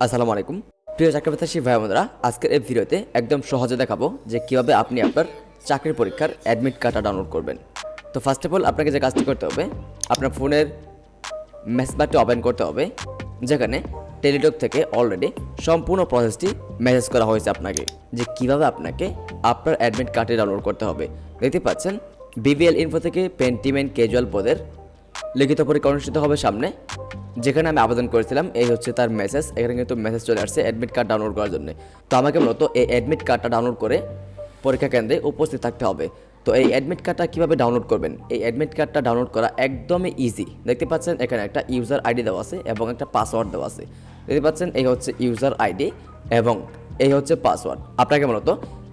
আসসালামু আলাইকুম প্রিয় চাকরিপ্রত্যাশী ভাই বোনেরা, আজকের এই ভিডিওতে একদম সহজে দেখাবো যে কিভাবে আপনি আপনার চাকরির পরীক্ষার অ্যাডমিট কার্ডটা ডাউনলোড করবেন। তো ফার্স্ট অফ অল আপনাকে যে কাজটি করতে হবে, আপনার ফোনের মেসেজ বারটি ওপেন করতে হবে, যেখানে টেলিটক থেকে অলরেডি সম্পূর্ণ প্রসেসটি মেসেজ করা হয়েছে আপনাকে, যে কিভাবে আপনাকে আপনার অ্যাডমিট কার্ডটি ডাউনলোড করতে হবে। দেখতে পাচ্ছেন বিবিএল ইনফো থেকে পেন্টিমেন্ট ক্যাজুয়াল পদের লিখিত পরীক্ষা অনুষ্ঠিত হবে সামনে, যেখানে আমি আবেদন করেছিলাম। এই হচ্ছে তার মেসেজ, এখানে কিন্তু মেসেজ চলে আসছে অ্যাডমিট কার্ড ডাউনলোড করার জন্য। তো আমাকে মূলত এই অ্যাডমিট কার্ডটা ডাউনলোড করে পরীক্ষা কেন্দ্রে উপস্থিত থাকতে হবে। তো এই অ্যাডমিট কার্ডটা কীভাবে ডাউনলোড করবেন? এই অ্যাডমিট কার্ডটা ডাউনলোড করা একদমই ইজি। দেখতে পাচ্ছেন এখানে একটা ইউজার আইডি দেওয়া আছে এবং একটা পাসওয়ার্ড দেওয়া আছে। দেখতে পাচ্ছেন এই হচ্ছে ইউজার আইডি এবং এই হচ্ছে পাসওয়ার্ড। আপনাকে মূলত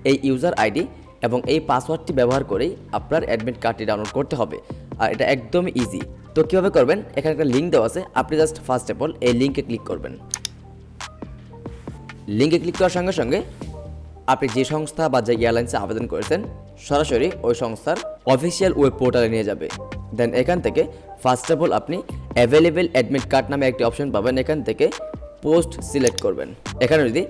এই ইউজার আইডি এবং এই পাসওয়ার্ডটি ব্যবহার করেই আপনার অ্যাডমিট কার্ডটি ডাউনলোড করতে হবে, আর এটা একদমই ইজি। তো কীভাবে করবেন? এখানে একটা লিঙ্ক দেওয়া আছে, আপনি জাস্ট ফার্স্ট অফ অল এই লিঙ্কে ক্লিক করবেন। লিঙ্কে ক্লিক করার সঙ্গে সঙ্গে আপনি যে সংস্থা বা যে এয়ারলাইন্সে আবেদন করেছেন সরাসরি ওই সংস্থার অফিসিয়াল ওয়েব পোর্টালে নিয়ে যাবে। দেন এখান থেকে ফার্স্ট অফ অল আপনি অ্যাভেলেবেল অ্যাডমিট কার্ড নামে একটি অপশন পাবেন, এখান থেকে পোস্ট সিলেক্ট করবেন। এখানে যদি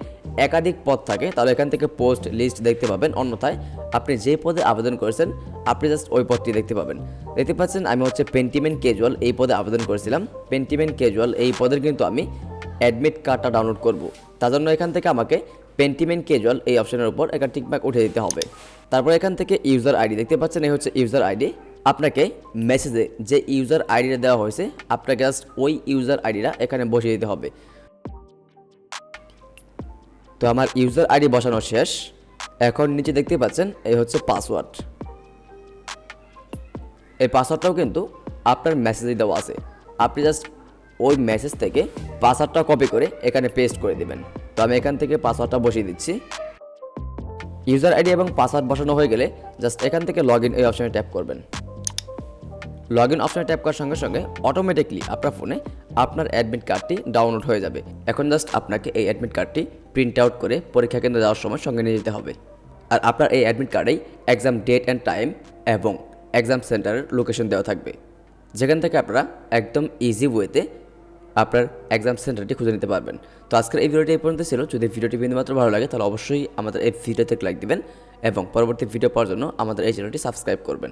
একাধিক পদ থাকে তাহলে এখান থেকে পোস্ট লিস্ট দেখতে পাবেন, অন্যথায় আপনি যে পদে আবেদন করেছেন আপনি জাস্ট ওই পদটি দেখতে পাবেন। দেখতে পাচ্ছেন আমি হচ্ছে পেন্টিমেন্ট ক্যাজুয়াল এই পদে আবেদন করেছিলাম। পেন্টিমেন্ট ক্যাজুয়াল এই পদের কিন্তু আমি অ্যাডমিট কার্ডটা ডাউনলোড করব, তার জন্য এখান থেকে আমাকে পেন্টিমেন্ট ক্যাজুয়াল এই অপশনের উপর একটা টিকমার্ক উঠে দিতে হবে। তারপর এখান থেকে ইউজার আইডি দেখতে পাচ্ছেন, এই হচ্ছে ইউজার আইডি। আপনাকে মেসেজে যে ইউজার আইডিটা দেওয়া হয়েছে আপনাকে জাস্ট ওই ইউজার আইডিটা এখানে বসিয়ে দিতে হবে। তো আমার ইউজার আইডি বসানো শেষ। এখন নিচে দেখতে পাচ্ছেন এই হচ্ছে পাসওয়ার্ড। এই পাসওয়ার্ডটাও কিন্তু আপনার মেসেজে দেওয়া আছে, আপনি জাস্ট ওই মেসেজ থেকে পাসওয়ার্ডটা কপি করে এখানে পেস্ট করে দেবেন। তো আমি এখান থেকে পাসওয়ার্ডটা বসিয়ে দিচ্ছি। ইউজার আইডি এবং পাসওয়ার্ড বসানো হয়ে গেলে জাস্ট এখান থেকে লগ ইন এই অপশনে ট্যাপ করবেন। লগ ইন অপশনে ট্যাপ করার সঙ্গে সঙ্গে অটোমেটিকলি আপনার ফোনে আপনার অ্যাডমিট কার্ডটি ডাউনলোড হয়ে যাবে। এখন জাস্ট আপনাকে এই অ্যাডমিট কার্ডটি প্রিন্ট আউট করে পরীক্ষা কেন্দ্রে যাওয়ার সময় সঙ্গে নিয়ে যেতে হবে। আর আপনার এই অ্যাডমিট কার্ডেই এক্সাম ডেট অ্যান্ড টাইম এবং এক্সাম সেন্টারের লোকেশন দেওয়া থাকবে, যেখান থেকে আপনারা একদম ইজি ওয়েতে আপনার এক্সাম সেন্টারটি খুঁজে নিতে পারবেন। তো আজকের এই ভিডিওটি এই পর্যন্ত ছিল। যদি ভিডিওটি বিন্দুমাত্র ভালো লাগে তাহলে অবশ্যই আমাদের এই ভিডিওতে লাইক দিবেন এবং পরবর্তী ভিডিও পাওয়ার জন্য আমাদের এই চ্যানেলটি সাবস্ক্রাইব করবেন।